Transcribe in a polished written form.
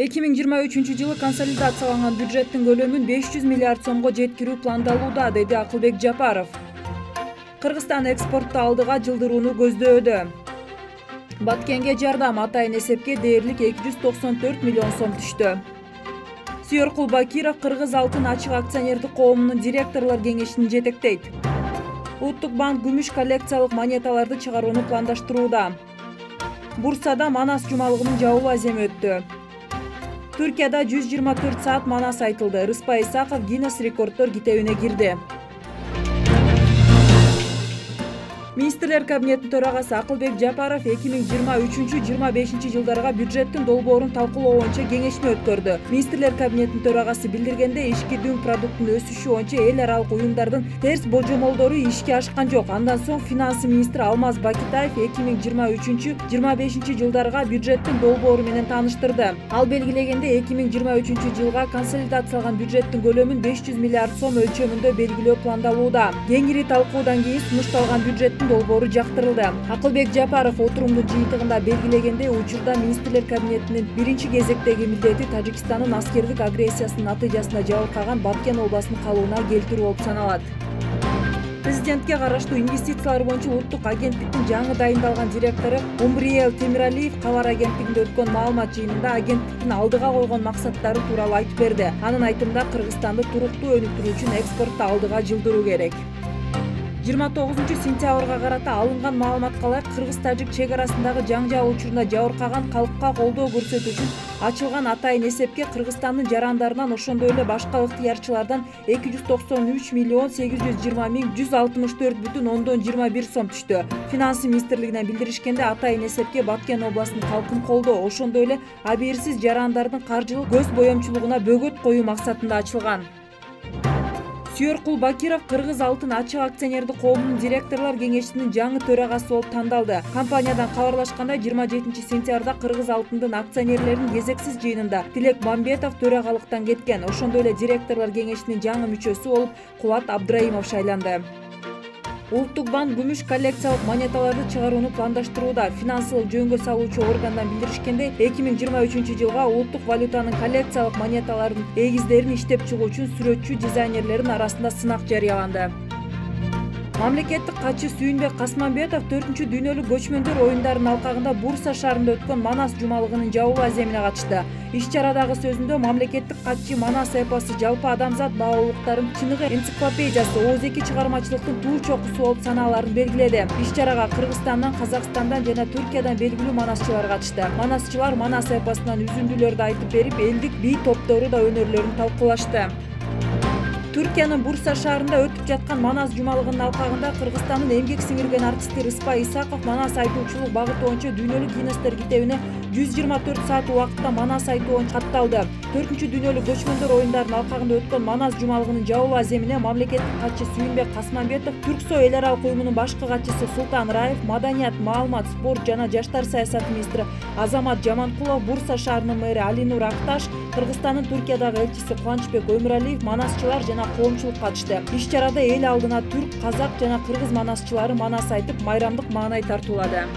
2023 жылы консолидацияланган бюджеттин көлөмүн 500 миллиард сомго жеткирүү пландалууда, деди Акылбек Жапаров. Кыргызстан экспортто алдыга жылдырууну көздөөдө. Баткенге жардам атайын эсепке дээрлик 294 миллион сом түштү. Сүйөркул Бакиров Кыргыз алтын ачык акционердик коомунун директорлор кеңешин жетектейт. Улуттук банк күмүш коллекциялык монеталарды чыгарууну пландаштырууда. Бурсада Манас жумалыгынын жабылуу аземи өттү. Түркияда 124 саат Манас айтылды. Рыспай Исаков Гиннес рекорддор китебине кирди. Министрлер кабинетинин төрагасы Акылбек Жапаров 2023-25 жылдарга бюджеттин долбоорун талкуулоо боюнча кеңешме өткөрдү. Министрлер кабинетинин төрагасы билдиргендей, ички дүң продукттун өсүшү боюнча эл аралык уюмдардын терс божомолдору ишке ашкан жок. Андан соң финансы министри Алмаз Бакитаев 2023-25 жылдарга бюджеттин долбоору менен тааныштырды. Ал белгилегенде 2023 жылга консолидацияланган бюджеттин көлөмүн 500 миллиард сом өлчөмүндө белгилөө пландалууда. Кеңири талкуудан кийин сунушталган бюджеттин долбоору жактырылды. Акылбек Жапаров отурумдун жыйынтыгында белгилегендей, учурда министрлер кабинетинин биринчи кезектеги милдети Тажикстандын аскердик агрессиясынын натыйжасында жабыркаган Баткен областынын калыбына келтирүү болуп саналат. Президентке караштуу инвестициялар боюнча улуттук агенттиктин жаңы дайындалган директору Умбриел Темиралиев кабар агенттигинде өткөн маалымат жыйынында агенттиктин алдыга койгон максаттары тууралуу айтып берди. Анын айтымында Кыргызстанды туруктуу өнүктүрүү үчүн экспортто алдыга жылдыруу керек. 29-сентябрга карата алынган маалыматка ылайык, Кыргыз-Тажик чек арасындагы жаңжал учурунда жабыркаган калкка колдоо көрсөтүү үчүн ачылган атайын эсепке Кыргызстандын жарандарынан, ошондой эле башка ыктыярчылардан 293 миллион 820 миң 164,21 сом түштү. Финансы министрлигинен билдиришкенде, атайын эсепке Баткен областынын калкын колдоо, ошондой эле абийирсиз жарандардын каржылык көз боемчулугуна бөгөт коюу максатында ачылган. Сүйөркул Бакиров Кыргыз алтын ачык акционердик коомунун директорлор кеңешинин жаңы төрагасы болуп тандалды. Компаниядан кабарлашкандай, 27 сентябрда Кыргыз алтындын акционерлеринин кезексиз жыйынында Тилек Мамбетов төрагалыктан кеткен. Ошондой эле директорлор кеңешинин жаңы мүчөсү болуп Кубат Абдрайымов шайланды. Улуттук банк күмүш коллекциялык монеталарды чыгарууну пландаштырууда. Финансылык жөнгө салуучу органдан билдиришкенде, 2023 жылга улуттук валютанын коллекциялык монеталардын эгиздерин иштеп чыгуу үчүн сүрөтчү дизайнерлердин арасында сынак жарыяланды. Мамлекеттик катчы Сүйүнбек Касманбетов 4-дүйнөлүк көчмөндөр оюндарынын алкагында Бурса шаарында өткөн Манас жумалыгынын жабылуу аземине катышты. Иш-чарадагы сөзүндө мамлекеттик катчы Манас эпосу жалпы адамзат баалуулуктарынын чыныгы энциклопедиясы, ооз-эки чыгармачылыктын туу чокусу болуп санааларын белгиледи. Иш-чарага Кыргызстандан, Казакстандан жана Түркиядан белгилүү манасчылар катышты. Манасчылар Манас эпосунан үзүндүлөрдү айтып берип, элдик бий топтору да өнөрлөрүн талкуулашты. Түркиянын Бурса шаарында өтүп жаткан Манас жумалыгынын алкагында Кыргызстандын эмгек сиңирген артисти Рыспай Исаков Манас айтуучулук багыты боюнча дүйнөлүк Гиннестер китебине 124 саат убакытта Манас айтуу боюнча катталды. 4-дүйнөлүк көчмөндөр оюндарынын алкагында өткөн Манас жумалыгынын жабылуу аземине мамлекеттик катчы Сүйүнбек Касманбетов, Түрксой эл аралык уюмунун башкы катчысы Султан Раев, маданият, маалымат, спорт жана жаштар саясаты министри Азамат Жаманкулов, Бурса шаарынын мэри Алинур Акташ, Кыргызстандын Түркиядагы элчиси Кубанычбек Өмүралиев, манасчылар жана коомчулук катышты. Иш-чарада эл алдына түрк, казак жана кыргыз манасчылары Манас айтып, майрамдык маанай тартуулады.